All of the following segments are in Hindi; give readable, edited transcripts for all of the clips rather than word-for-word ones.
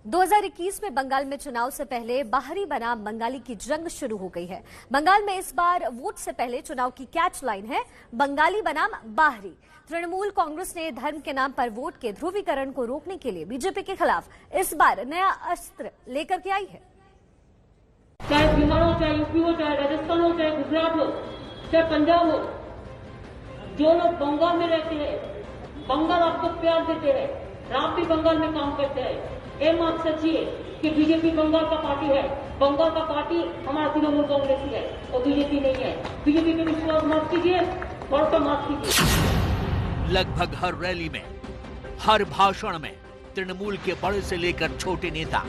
2021 में बंगाल में चुनाव से पहले बाहरी बनाम बंगाली की जंग शुरू हो गई है। बंगाल में इस बार वोट से पहले चुनाव की कैच लाइन है बंगाली बनाम बाहरी। तृणमूल कांग्रेस ने धर्म के नाम पर वोट के ध्रुवीकरण को रोकने के लिए बीजेपी के खिलाफ इस बार नया अस्त्र लेकर के आई है। चाहे बिहार हो, चाहे यूपी हो, चाहे राजस्थान हो, चाहे गुजरात हो, चाहे पंजाब हो, जो लोग बंगाल में रहते हैं, बंगाल आपको प्यार देते हैं, आप भी बंगाल में काम करते हैं। ये बात सच्ची है कि बीजेपी बंगाल का पार्टी है। बंगाल का पार्टी हमारा तृणमूल कांग्रेस ही है और बीजेपी नहीं है। बीजेपी पे विश्वास मत कीजिए, भरोसा मत कीजिए। लगभग हर रैली में, हर भाषण में तृणमूल के बड़े से लेकर छोटे नेता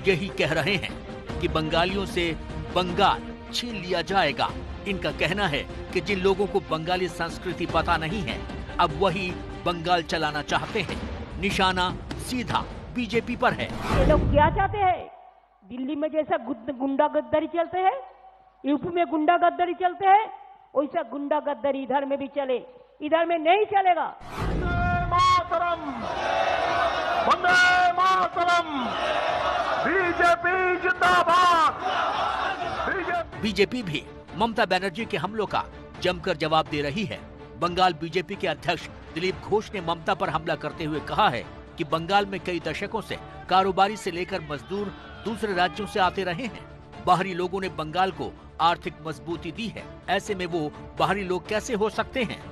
यही कह रहे हैं कि बंगालियों से बंगाल छीन लिया जाएगा। इनका कहना है कि जिन लोगों को बंगाली संस्कृति पता नहीं है, अब वही बंगाल चलाना चाहते हैं। निशाना सीधा बीजेपी पर है। ये लोग क्या चाहते हैं? दिल्ली में जैसा गुंडा गद्दारी चलते हैं, यूपी में गुंडा गद्दारी चलते हैं, वैसा गुंडा गद्दारी इधर में भी चले। इधर में नहीं चलेगा। वंदे मातरम, बीजेपी जिंदाबाद। बीजेपी भी ममता बनर्जी के हमलों का जमकर जवाब दे रही है। बंगाल बीजेपी के अध्यक्ष दिलीप घोष ने ममता पर हमला करते हुए कहा है कि बंगाल में कई दशकों से कारोबारी से लेकर मजदूर दूसरे राज्यों से आते रहे हैं। बाहरी लोगों ने बंगाल को आर्थिक मजबूती दी है, ऐसे में वो बाहरी लोग कैसे हो सकते हैं?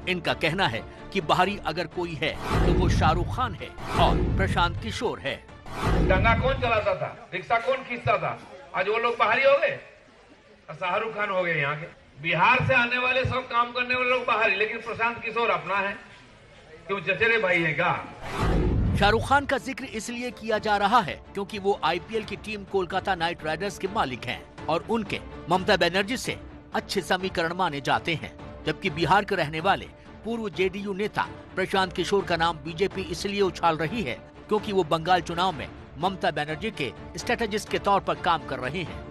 इनका कहना है कि बाहरी अगर कोई है तो वो शाहरुख खान है और प्रशांत किशोर है। दंगा कौन चलाता था, रिक्शा कौन खींचता था? आज वो लोग बाहरी हो गए, शाहरुख खान हो गए। यहाँ के बिहार से आने वाले सब काम करने वाले लोग बाहरी, लेकिन प्रशांत किशोर अपना है। क्यों चचेरे भाई है क्या? शाहरुख खान का जिक्र इसलिए किया जा रहा है क्योंकि वो आईपीएल की टीम कोलकाता नाइट राइडर्स के मालिक हैं और उनके ममता बनर्जी से अच्छे समीकरण माने जाते हैं। जबकि बिहार के रहने वाले पूर्व जेडीयू नेता प्रशांत किशोर का नाम बीजेपी इसलिए उछाल रही है क्योंकि वो बंगाल चुनाव में ममता बनर्जी के स्ट्रेटेजिस्ट के तौर पर काम कर रहे हैं।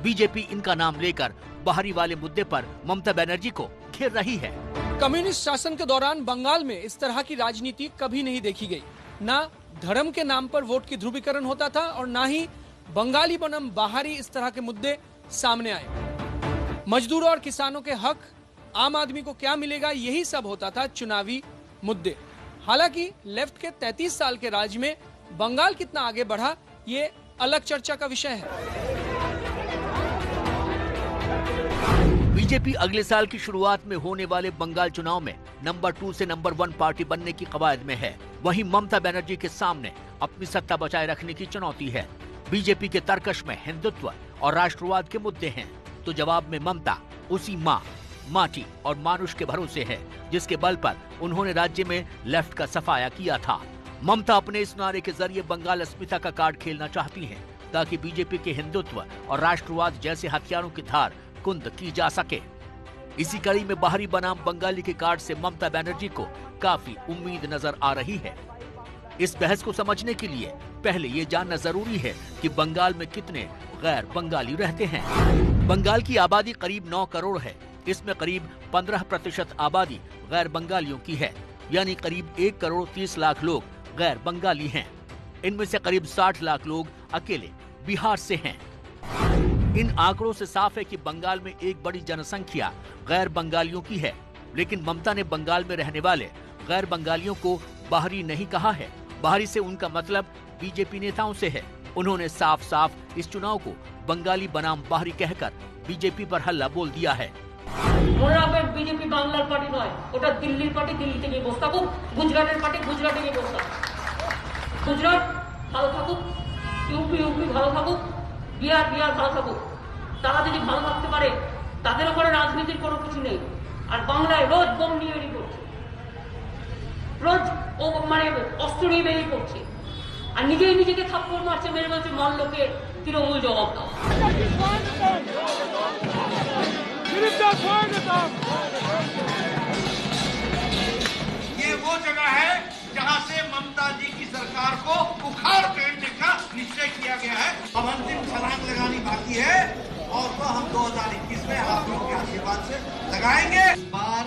बीजेपी इनका नाम लेकर बाहरी वाले मुद्दे पर ममता बनर्जी को घेर रही है। कम्युनिस्ट शासन के दौरान बंगाल में इस तरह की राजनीति कभी नहीं देखी गई। ना धर्म के नाम पर वोट की ध्रुवीकरण होता था और ना ही बंगाली बनाम बाहरी इस तरह के मुद्दे सामने आए। मजदूरों और किसानों के हक, आम आदमी को क्या मिलेगा, यही सब होता था चुनावी मुद्दे। हालांकि लेफ्ट के 33 साल के राज में बंगाल कितना आगे बढ़ा, ये अलग चर्चा का विषय है। बीजेपी अगले साल की शुरुआत में होने वाले बंगाल चुनाव में नंबर 2 से नंबर 1 पार्टी बनने की कवायद में है। वहीं ममता बनर्जी के सामने अपनी सत्ता बचाए रखने की चुनौती है। बीजेपी के तर्कश में हिंदुत्व और राष्ट्रवाद के मुद्दे हैं, तो जवाब में ममता उसी माँ, माटी और मानुष के भरोसे है जिसके बल पर उन्होंने राज्य में लेफ्ट का सफाया किया था। ममता अपने इस नारे के जरिए बंगाल अस्मिता का कार्ड खेलना चाहती है ताकि बीजेपी के हिंदुत्व और राष्ट्रवाद जैसे हथियारों की धार कुंद की जा सके। इसी कड़ी में बाहरी बनाम बंगाली के कार्ड से ममता बनर्जी को काफी उम्मीद नजर आ रही है। इस बहस को समझने के लिए पहले ये जानना जरूरी है कि बंगाल में कितने गैर बंगाली रहते हैं। बंगाल की आबादी करीब 9 करोड़ है। इसमें करीब 15% आबादी गैर बंगालियों की है, यानी करीब 1 करोड़ 30 लाख लोग गैर बंगाली हैं। इनमें से करीब 60 लाख लोग अकेले बिहार से हैं। इन आंकड़ों से साफ है कि बंगाल में एक बड़ी जनसंख्या गैर बंगालियों की है, लेकिन ममता ने बंगाल में रहने वाले गैर बंगालियों को बाहरी नहीं कहा है। बाहरी से उनका मतलब बीजेपी नेताओं से है। उन्होंने साफ साफ इस चुनाव को बंगाली बनाम बाहरी कहकर बीजेपी पर हल्ला बोल दिया है। बीजेपी बांग्लार पार्टी नয়, ওটা দিল্লির পার্টি, দিল্লি থেকে বসে থাকুক। গুজরাটের পার্টি গুজরাটে গিয়ে বসে থাকুক। গুজরাট ভালো থাকুক, ইউপি ভালো থাকুক, বিহার ভালো থাকুক। তারা যদি ভালো থাকতে পারে তাদের উপরে রাজনীতির কোনো কিছু নেই। আর বাংলায় রোজ বোম নিয়ে বেরিয়ে পড়ছে, রোজ ও মানে অস্ত্র নিয়ে বেরিয়ে পড়ছে, আর নিজেকে থাপ্পড় মারছে, মেরে বলছে মল্লকে তৃণমূল জবাব দাও। ये वो जगह है जहां से ममता जी की सरकार को उखाड़ फेंकने का निश्चय किया गया है। अब अंतिम छलांग लगानी बाकी है और वो हम 2021 में आप लोगों के आशीर्वाद से लगाएंगे। इस बार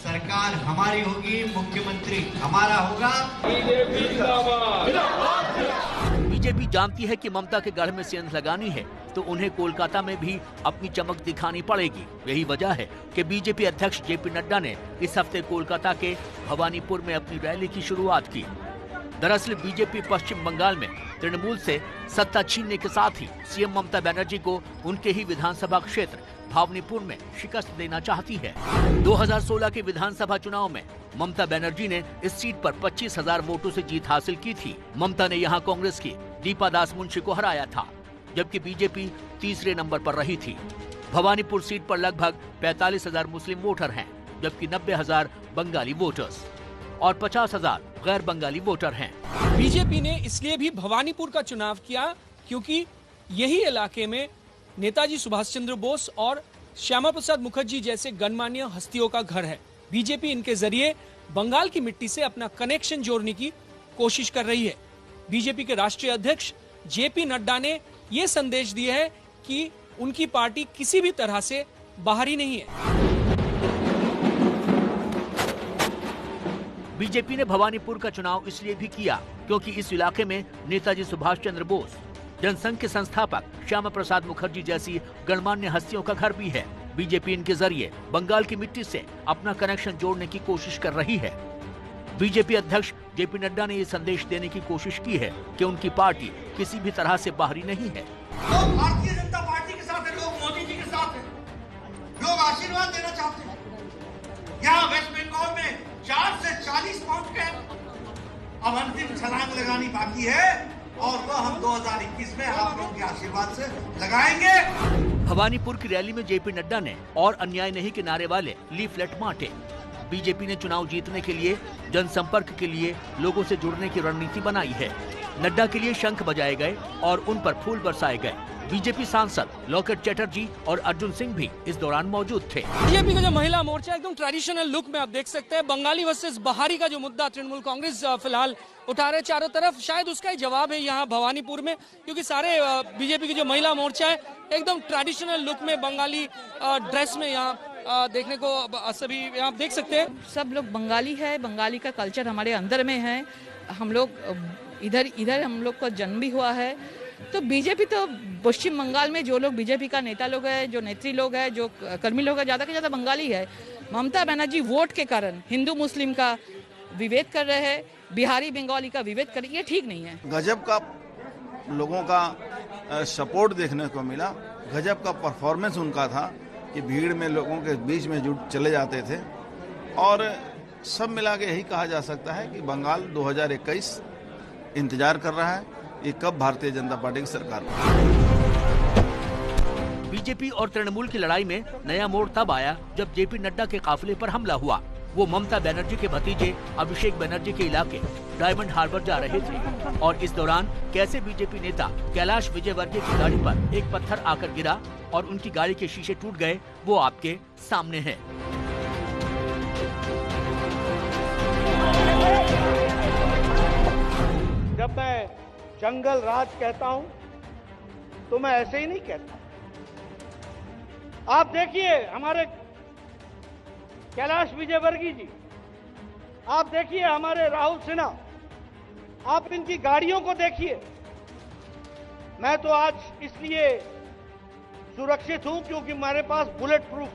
सरकार हमारी होगी, मुख्यमंत्री हमारा होगा। बीजेपी जानती है कि ममता के गढ़ में सेंध लगानी है तो उन्हें कोलकाता में भी अपनी चमक दिखानी पड़ेगी। यही वजह है कि बीजेपी अध्यक्ष जेपी नड्डा ने इस हफ्ते कोलकाता के भवानीपुर में अपनी रैली की शुरुआत की। दरअसल बीजेपी पश्चिम बंगाल में तृणमूल से सत्ता छीनने के साथ ही सीएम ममता बनर्जी को उनके ही विधानसभा क्षेत्र भवानीपुर में शिकस्त देना चाहती है। 2016 के विधानसभा चुनाव में ममता बनर्जी ने इस सीट पर 25,000 वोटों से जीत हासिल की थी। ममता ने यहां कांग्रेस की दीपा दास मुंशी को हराया था, जबकि बीजेपी तीसरे नंबर पर रही थी। भवानीपुर सीट पर लगभग 45,000 मुस्लिम वोटर हैं, जबकि 90,000 बंगाली वोटर्स और 50,000 गैर बंगाली वोटर हैं। बीजेपी ने इसलिए भी भवानीपुर का चुनाव किया क्योंकि यही इलाके में नेताजी सुभाष चंद्र बोस और श्यामा प्रसाद मुखर्जी जैसे गणमान्य हस्तियों का घर है। बीजेपी इनके जरिए बंगाल की मिट्टी से अपना कनेक्शन जोड़ने की कोशिश कर रही है। बीजेपी के राष्ट्रीय अध्यक्ष जेपी नड्डा ने ये संदेश दिया है कि उनकी पार्टी किसी भी तरह से बाहरी नहीं है। बीजेपी ने भवानीपुर का चुनाव इसलिए भी किया क्योंकि इस इलाके में नेताजी सुभाष चंद्र बोस, जनसंघ के संस्थापक श्यामा प्रसाद मुखर्जी जैसी गणमान्य हस्तियों का घर भी है। बीजेपी इनके जरिए बंगाल की मिट्टी से अपना कनेक्शन जोड़ने की कोशिश कर रही है। बीजेपी अध्यक्ष जेपी नड्डा ने ये संदेश देने की कोशिश की है कि उनकी पार्टी किसी भी तरह से बाहरी नहीं है। लोग भारतीय जनता पार्टी के साथ है, लोग मोदी जी के साथ है, लोग आशीर्वाद देना चाहते हैं। यहाँ वेस्ट बंगाल में 4 से 40 पहुंच गए, अब अंतिम छलांग लगानी बाकी है और वह हम 2021 में आप लोगों के आशीर्वाद से लगाएंगे। भवानीपुर की रैली में जेपी नड्डा ने और अन्याय नहीं के नारे वाले लीफलेट बांटे। बीजेपी ने चुनाव जीतने के लिए जनसंपर्क के लिए लोगों से जुड़ने की रणनीति बनाई है। नड्डा के लिए शंख बजाए गए और उन पर फूल बरसाए गए। बीजेपी सांसद लोकेट चटर्जी और अर्जुन सिंह भी इस दौरान मौजूद थे। बीजेपी का जो महिला मोर्चा एकदम ट्रेडिशनल लुक में आप देख सकते हैं। बंगाली वर्सेस बाहरी का जो मुद्दा तृणमूल कांग्रेस फिलहाल उठा रहे चारों तरफ, शायद उसका ही जवाब है यहाँ भवानीपुर में, क्योंकि सारे बीजेपी की जो महिला मोर्चा है एकदम ट्रेडिशनल लुक में बंगाली ड्रेस में यहाँ देखने को सभी आप देख सकते हैं। सब लोग बंगाली है, बंगाली का कल्चर हमारे अंदर में है। हम लोग इधर हम लोग का जन्म भी हुआ है। तो बीजेपी तो पश्चिम बंगाल में जो लोग बीजेपी का नेता लोग है, जो नेत्री लोग है, जो कर्मी लोग है, ज्यादा से ज्यादा बंगाली है। ममता बनर्जी वोट के कारण हिंदू मुस्लिम का विभेद कर रहे हैं, बिहारी बंगाली का विभेद कर रहे हैं, ये ठीक नहीं है। गजब का लोगों का सपोर्ट देखने को मिला, गजब का परफॉर्मेंस उनका था कि भीड़ में लोगों के बीच में जुट चले जाते थे। और सब मिला के यही कहा जा सकता है कि बंगाल 2021 इंतजार कर रहा है कि कब भारतीय जनता पार्टी की सरकार। बीजेपी और तृणमूल की लड़ाई में नया मोड़ तब आया जब जेपी नड्डा के काफिले पर हमला हुआ। वो ममता बनर्जी के भतीजे अभिषेक बनर्जी के इलाके डायमंड हार्बर जा रहे थे और इस दौरान कैसे बीजेपी नेता कैलाश विजयवर्गीय की गाड़ी पर एक पत्थर आकर गिरा और उनकी गाड़ी के शीशे टूट गए, वो आपके सामने है। जब मैं जंगल राज कहता हूं तो मैं ऐसे ही नहीं कहता। आप देखिए हमारे कैलाश विजयवर्गीय जी, आप देखिए हमारे राहुल सिन्हा, आप इनकी गाड़ियों को देखिए। मैं तो आज इसलिए सुरक्षित हूं क्योंकि मेरे पास बुलेट प्रूफ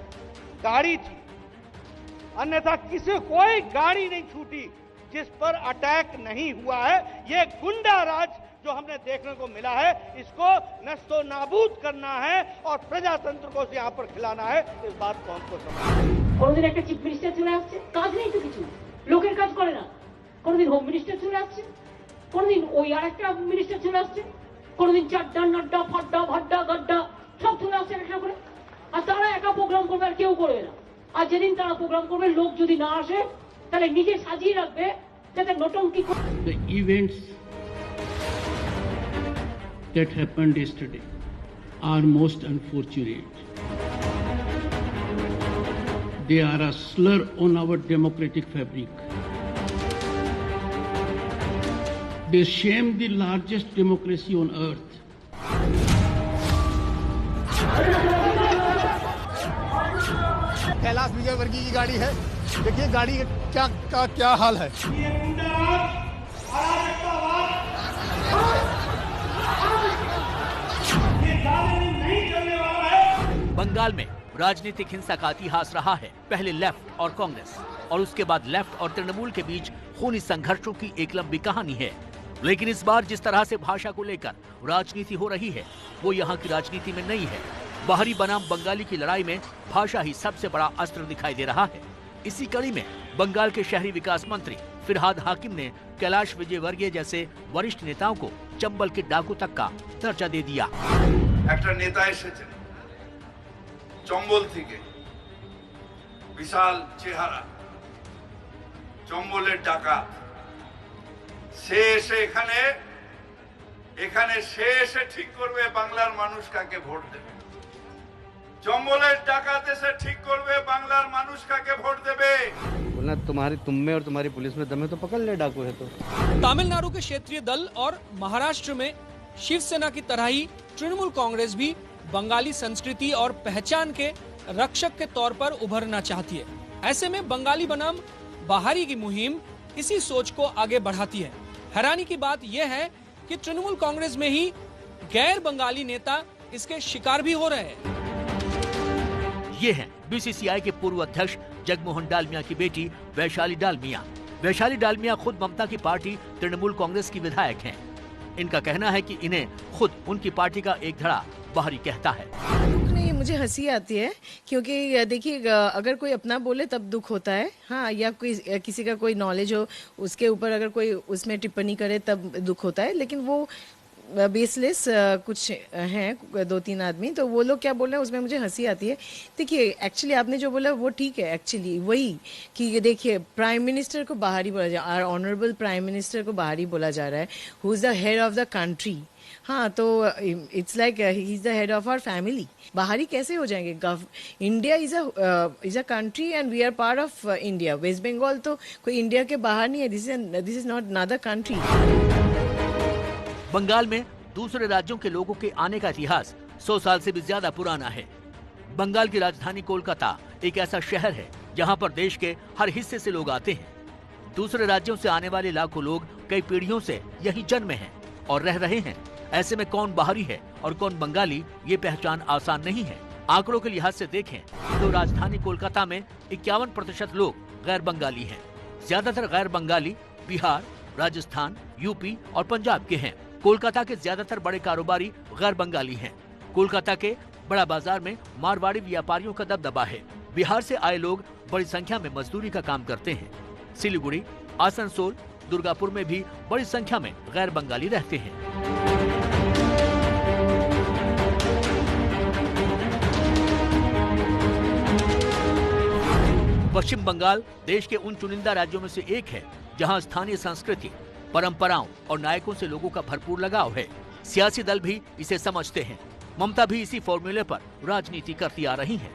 गाड़ी थी, अन्यथा किसी कोई गाड़ी नहीं छूटी जिस पर अटैक नहीं हुआ है। ये गुंडा राज जो हमने देखने को मिला है, इसको नस्तो नाबूद करना है और प्रजातंत्र को यहाँ पर खिलाना है। इस बात को हमको समझना। কোনদিন একটা চিফ মিনিস্টার চলে আসছে, কাজ নেই তো কিছু, লোকের কাজ করে না। কোনদিন হোম মিনিস্টার চলে আসছে, কোনদিন ওই আরেকটা মিনিস্টার চলে আসছে, কোনদিন চাড্ডা নাড্ডা ফাড্ডা ভাড্ডা গাড্ডা সব চলে আসছে একটা করে। আর তারা একা প্রোগ্রাম করবে আর কেউ করবে না। আর যেদিন তারা প্রোগ্রাম করবে লোক যদি না আসে তাহলে নিজে সাজিয়ে রাখবে যাতে নটঙ্কি। The events that happened yesterday are most unfortunate. They are a slur on our democratic fabric. They shame the largest democracy on earth. Kailash Vijayvargiya की गाड़ी है, देखिए गाड़ी का क्या हाल है। बंगाल में राजनीतिक हिंसा का इतिहास रहा है। पहले लेफ्ट और कांग्रेस और उसके बाद लेफ्ट और तृणमूल के बीच खूनी संघर्षों की एक लंबी कहानी है। लेकिन इस बार जिस तरह से भाषा को लेकर राजनीति हो रही है वो यहाँ की राजनीति में नहीं है। बाहरी बनाम बंगाली की लड़ाई में भाषा ही सबसे बड़ा अस्त्र दिखाई दे रहा है। इसी कड़ी में बंगाल के शहरी विकास मंत्री फिरहाद हाकिम ने कैलाश विजयवर्गीय जैसे वरिष्ठ नेताओं को चंबल के डाकू तक का दर्जा दे दिया। একটা নেতা এসেছেন চম্বল থেকে, বিশাল চেহারা, চম্বলের ডাকাত, সে এসে এখানে সে এসে ঠিক করবে বাংলার মানুষ কাকে ভোট দেবে। চম্বলের ডাকাত এসে ঠিক করবে বাংলার মানুষ কাকে ভোট দেবে। तुम में और तुम्हारी पुलिस में दम है तो पकड़ ले डाकू है तो। तमिलनाडु के क्षेत्रीय दल और महाराष्ट्र में शिवसेना की तरह ही तृणमूल कांग्रेस भी बंगाली संस्कृति और पहचान के रक्षक के तौर पर उभरना चाहती है। ऐसे में बंगाली बनाम बाहरी की मुहिम इसी सोच को आगे बढ़ाती है। हैरानी की बात यह है कि तृणमूल कांग्रेस में ही गैर बंगाली नेता इसके शिकार भी हो रहे हैं। ये हैं बीसीसीआई के पूर्व अध्यक्ष जगमोहन डालमिया की बेटी वैशाली डालमिया। वैशाली डालमिया खुद ममता की पार्टी तृणमूल कांग्रेस की विधायक हैं। इनका कहना है कि इन्हें खुद उनकी पार्टी का एक धड़ा बाहरी कहता है। नहीं, मुझे हंसी आती है क्योंकि देखिए अगर कोई अपना बोले तब दुख होता है, हाँ, या कोई किसी का कोई नॉलेज हो उसके ऊपर अगर कोई उसमें टिप्पणी करे तब दुख होता है। लेकिन वो बेसलेस कुछ हैं 2-3 आदमी, तो वो लोग क्या बोल रहे हैं उसमें मुझे हंसी आती है। देखिए एक्चुअली आपने जो बोला वो ठीक है, एक्चुअली वही कि देखिए प्राइम मिनिस्टर को बाहरी बोला जा रहा है, ऑनरेबल प्राइम मिनिस्टर को बाहरी बोला जा रहा है, who is the head of the country. हाँ, तो it's like he is the head of our family. बाहरी कैसे हो जाएंगे? India is a country and we are part of India. West Bengal तो कोई इंडिया के बाहर नहीं है। This is not another country. Bengal में दूसरे राज्यों के लोगों के आने का इतिहास 100 साल से भी ज्यादा पुराना है। बंगाल की राजधानी कोलकाता एक ऐसा शहर है जहां पर देश के हर हिस्से से लोग आते हैं। दूसरे राज्यों से आने वाले लाखों लोग कई पीढ़ियों से यहीं जन्मे हैं और रह रहे हैं। ऐसे में कौन बाहरी है और कौन बंगाली, ये पहचान आसान नहीं है। आंकड़ों के लिहाज से देखें तो राजधानी कोलकाता में 51% लोग गैर बंगाली हैं। ज्यादातर गैर बंगाली बिहार, राजस्थान, यूपी और पंजाब के हैं। कोलकाता के ज्यादातर बड़े कारोबारी गैर बंगाली हैं। कोलकाता के बड़ा बाजार में मारवाड़ी व्यापारियों का दबदबा है। बिहार से आए लोग बड़ी संख्या में मजदूरी का काम करते हैं। सिलीगुड़ी, आसनसोल, दुर्गापुर में भी बड़ी संख्या में गैर बंगाली रहते हैं। पश्चिम बंगाल देश के उन चुनिंदा राज्यों में से एक है जहां स्थानीय संस्कृति, परंपराओं और नायकों से लोगों का भरपूर लगाव है। सियासी दल भी इसे समझते हैं। ममता भी इसी फॉर्मूले पर राजनीति करती आ रही हैं।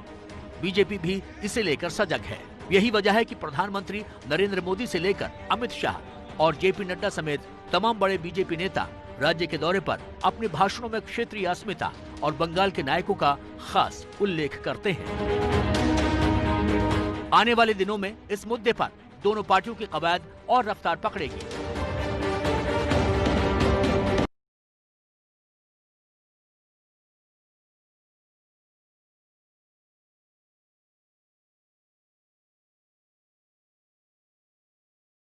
बीजेपी भी इसे लेकर सजग है। यही वजह है कि प्रधानमंत्री नरेंद्र मोदी से लेकर अमित शाह और जेपी नड्डा समेत तमाम बड़े बीजेपी नेता राज्य के दौरे पर अपने भाषणों में क्षेत्रीय अस्मिता और बंगाल के नायकों का खास उल्लेख करते हैं। आने वाले दिनों में इस मुद्दे पर दोनों पार्टियों की कवायद और रफ्तार पकड़ेगी।